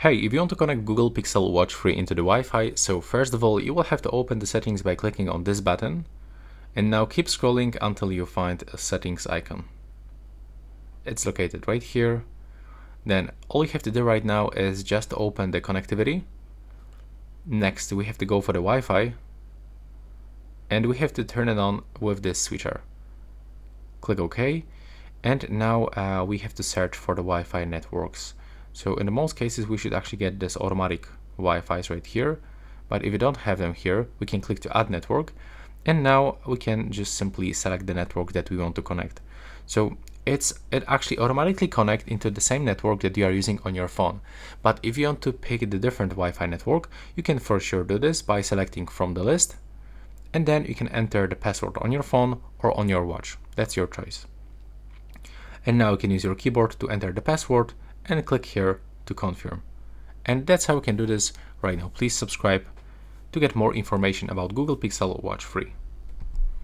Hey, if you want to connect Google Pixel Watch 3 into the Wi-Fi, so first of all, you will have to open the settings by clicking on this button, and now keep scrolling until you find a settings icon. It's located right here. Then all you have to do right now is just open the connectivity. Next, we have to go for the Wi-Fi, and we have to turn it on with this switcher. Click OK, and now we have to search for the Wi-Fi networks. So in most cases, we should actually get this automatic Wi-Fi's right here. But if you don't have them here, we can click to add network. And now we can just simply select the network that we want to connect. So it actually automatically connects into the same network that you are using on your phone. But if you want to pick the different Wi-Fi network, you can for sure do this by selecting from the list. And then you can enter the password on your phone or on your watch. That's your choice. And now you can use your keyboard to enter the password and click here to confirm. And that's how we can do this right now. Please subscribe to get more information about Google Pixel Watch 3.